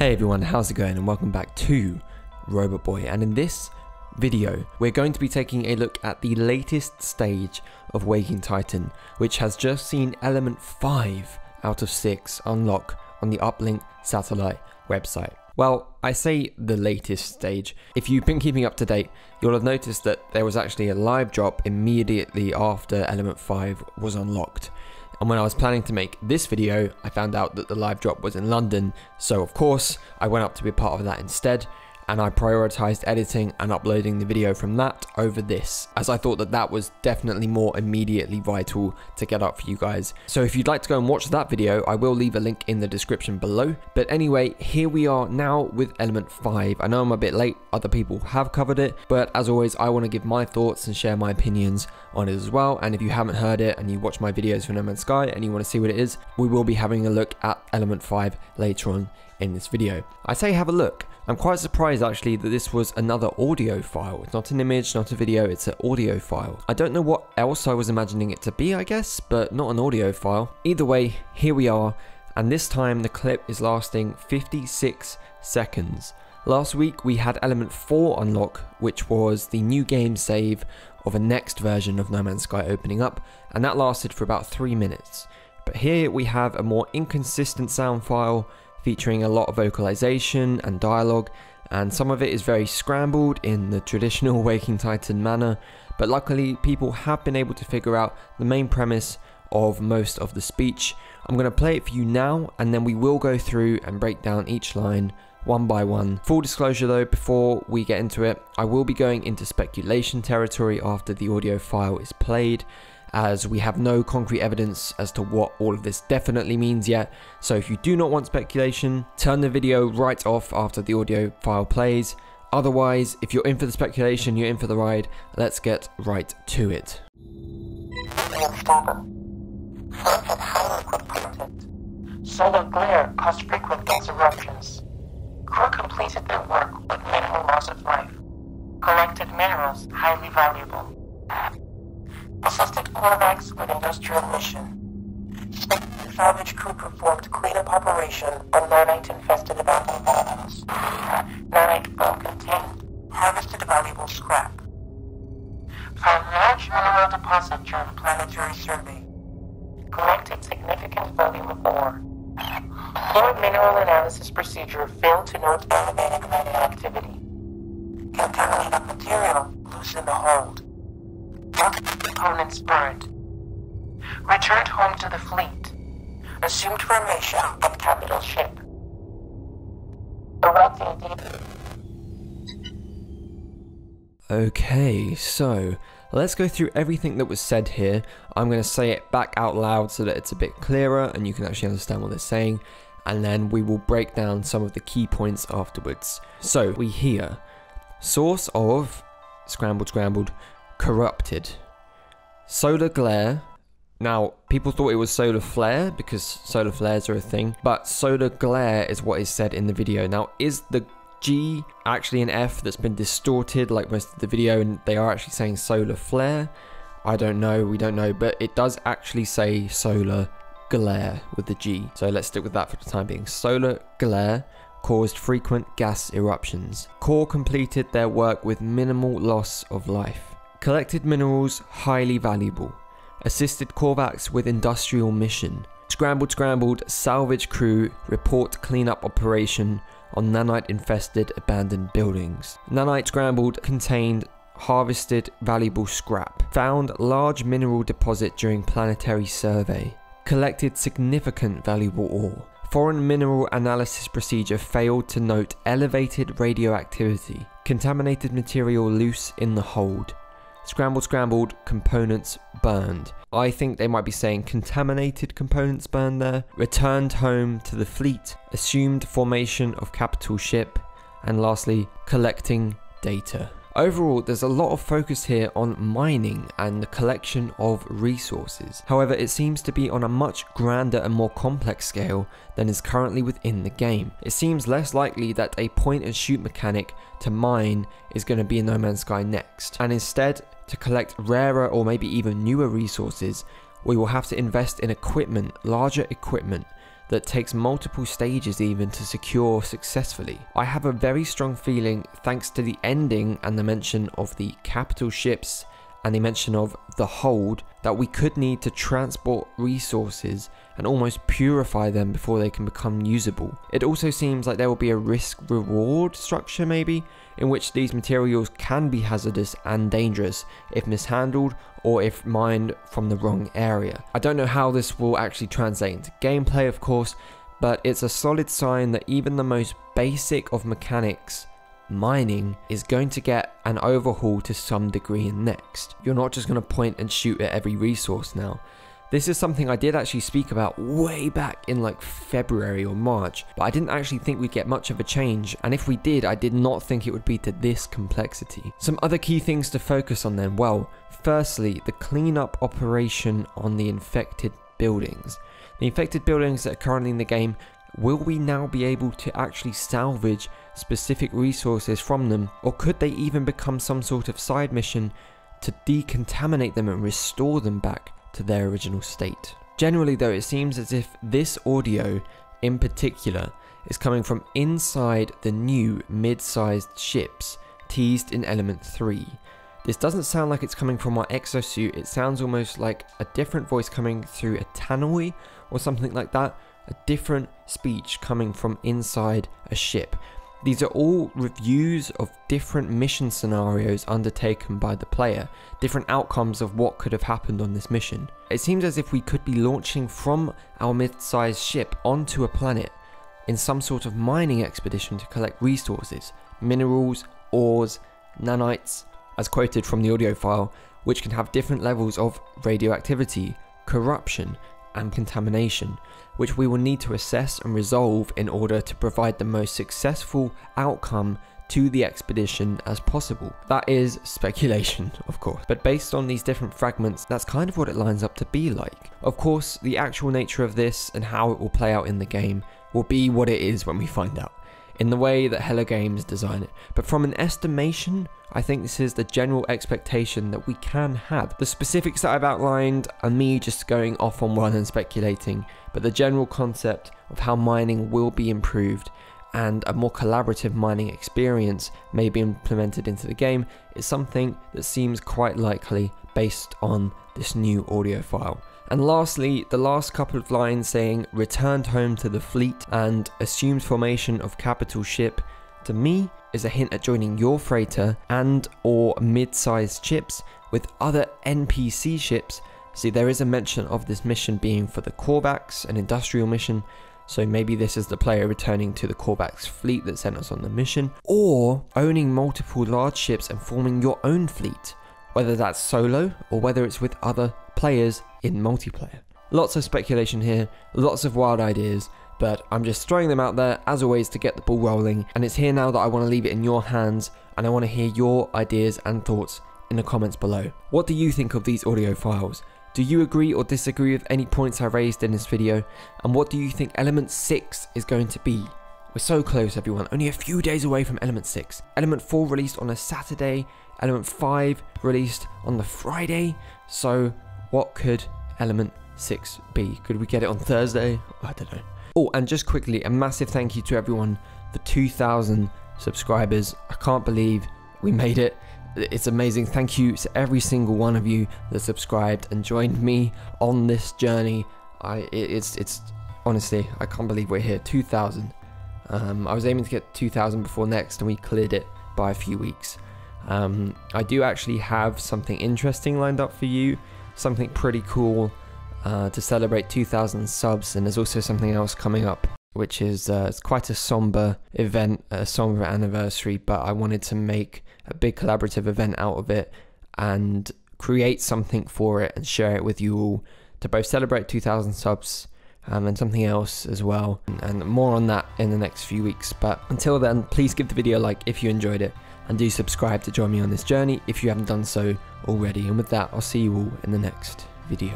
Hey everyone, how's it going, and welcome back to Robot Boy. And in this video we're going to be taking a look at the latest stage of Waking Titan, which has just seen element 5 out of 6 unlock on the Uplink satellite website. Well, I say the latest stage. If you've been keeping up to date, you'll have noticed that there was actually a live drop immediately after element 5 was unlocked. And when I was planning to make this video, I found out that the live drop was in London, so of course I went up to be part of that instead, and I prioritized editing and uploading the video from that over this, as I thought that that was definitely more immediately vital to get up for you guys. So if you'd like to go and watch that video, I will leave a link in the description below. But anyway, here we are now with element 5. I know I'm a bit late, other people have covered it, but as always I want to give my thoughts and share my opinions on it as well. And if you haven't heard it and you watch my videos for No Man's Sky and you want to see what it is, we will be having a look at element 5 later on in this video. I say have a look. I'm quite surprised actually that this was another audio file. It's not an image, not a video, it's an audio file. I don't know what else I was imagining it to be, I guess, but not an audio file. Either way, here we are, and this time the clip is lasting 56 seconds. Last week we had element 4 unlock, which was the new game save of a next version of No Man's Sky opening up, and that lasted for about 3 minutes. But here we have a more inconsistent sound file featuring a lot of vocalization and dialogue, and some of it is very scrambled in the traditional Waking Titan manner, but luckily people have been able to figure out the main premise of most of the speech. I'm going to play it for you now, and then we will go through and break down each line one by one. Full disclosure though, before we get into it, I will be going into speculation territory after the audio file is played, as we have no concrete evidence as to what all of this definitely means yet. So if you do not want speculation, turn the video right off after the audio file plays. Otherwise, if you're in for the speculation, you're in for the ride. Let's get right to it. Solar glare caused frequent gas eruptions. Crew completed their work with minimal loss of life. Collected minerals highly valuable. Assisted Corvax with industrial mission. Salvage crew performed cleanup operation on nanite-infested abandoned buildings. Nanite well contained. Harvested valuable scrap. Found large mineral deposit during planetary survey. Collected significant volume of ore. Core mineral analysis procedure failed to note elevated radioactivity. Contaminated material loose in the hold. Components burned. Returned home to the fleet. Assumed formation of capital ship. Okay, so let's go through everything that was said here. I'm going to say it back out loud so that it's a bit clearer and you can actually understand what they're saying, and then we will break down some of the key points afterwards. So we hear source of scrambled corrupted. Solar glare. Now, people thought it was solar flare because solar flares are a thing, but solar glare is what is said in the video. Now, is the G actually an F that's been distorted like most of the video and they are actually saying solar flare? I don't know, we don't know, but it does actually say solar glare with the G. So let's stick with that for the time being. Solar glare caused frequent gas eruptions. Core completed their work with minimal loss of life. Collected minerals highly valuable. Assisted Corvax with industrial mission. Scrambled salvage crew report cleanup operation on nanite infested abandoned buildings. Nanite scrambled contained harvested valuable scrap. Found large mineral deposit during planetary survey. Collected significant valuable ore. Foreign mineral analysis procedure failed to note elevated radioactivity. Contaminated material loose in the hold. Scrambled components burned. I think they might be saying contaminated components burned there. Returned home to the fleet. Assumed formation of capital ship. And lastly, collecting data. Overall, there's a lot of focus here on mining and the collection of resources. However, it seems to be on a much grander and more complex scale than is currently within the game. It seems less likely that a point and shoot mechanic to mine is going to be in No Man's Sky next, and instead to collect rarer or maybe even newer resources, we will have to invest in equipment, larger equipment that takes multiple stages even to secure successfully. I have a very strong feeling, thanks to the ending and the mention of the capital ships and the mention of the hold, that we could need to transport resources and almost purify them before they can become usable. It also seems like there will be a risk-reward structure maybe, in which these materials can be hazardous and dangerous if mishandled or if mined from the wrong area. I don't know how this will actually translate into gameplay, of course, but it's a solid sign that even the most basic of mechanics, mining, is going to get an overhaul to some degree in next. You're not just going to point and shoot at every resource now. This is something I did actually speak about way back in like February or March, but I didn't actually think we'd get much of a change, and if we did, I did not think it would be to this complexity. Some other key things to focus on then, well, firstly, the cleanup operation on the infected buildings. The infected buildings that are currently in the game, will we now be able to actually salvage specific resources from them, or could they even become some sort of side mission to decontaminate them and restore them back to their original state? Generally though, it seems as if this audio in particular is coming from inside the new mid-sized ships teased in Element 3. This doesn't sound like it's coming from our exosuit, it sounds almost like a different voice coming through a tannoy or something like that, a different speech coming from inside a ship. These are all reviews of different mission scenarios undertaken by the player, different outcomes of what could have happened on this mission. It seems as if we could be launching from our mid-sized ship onto a planet in some sort of mining expedition to collect resources, minerals, ores, nanites, as quoted from the audio file, which can have different levels of radioactivity, corruption, and contamination, which we will need to assess and resolve in order to provide the most successful outcome to the expedition as possible. That is speculation, of course, but based on these different fragments, that's kind of what it lines up to be like. Of course, the actual nature of this and how it will play out in the game will be what it is when we find out, in the way that Hello Games design it. But from an estimation, I think this is the general expectation that we can have. The specifics that I've outlined are me just going off on one and speculating, but the general concept of how mining will be improved and a more collaborative mining experience may be implemented into the game is something that seems quite likely based on this new audio file. And lastly, the last couple of lines saying returned home to the fleet and assumed formation of capital ship, to me is a hint at joining your freighter and or mid-sized ships with other NPC ships. See, there is a mention of this mission being for the Korvax, an industrial mission, so maybe this is the player returning to the Korvax fleet that sent us on the mission, or owning multiple large ships and forming your own fleet, whether that's solo or whether it's with other players in multiplayer. Lots of speculation here, lots of wild ideas, but I'm just throwing them out there as always to get the ball rolling, and it's here now that I want to leave it in your hands, and I want to hear your ideas and thoughts in the comments below. What do you think of these audio files? Do you agree or disagree with any points I raised in this video? And what do you think Element 6 is going to be? We're so close, everyone, only a few days away from Element 6. Element 4 released on a Saturday, Element 5 released on the Friday, so what could Element 6 be? Could we get it on Thursday? I don't know. Oh, and just quickly, a massive thank you to everyone for 2,000 subscribers. I can't believe we made it. It's amazing. Thank you to every single one of you that subscribed and joined me on this journey. It's honestly, I can't believe we're here. 2,000. I was aiming to get 2,000 before next, and we cleared it by a few weeks. I do actually have something interesting lined up for you, something pretty cool to celebrate 2,000 subs, and there's also something else coming up, which is it's quite a somber event, a somber anniversary, but I wanted to make a big collaborative event out of it and create something for it and share it with you all to both celebrate 2,000 subs and something else as well, and more on that in the next few weeks. But until then, please give the video a like if you enjoyed it, and do subscribe to join me on this journey if you haven't done so already. And with that, I'll see you all in the next video.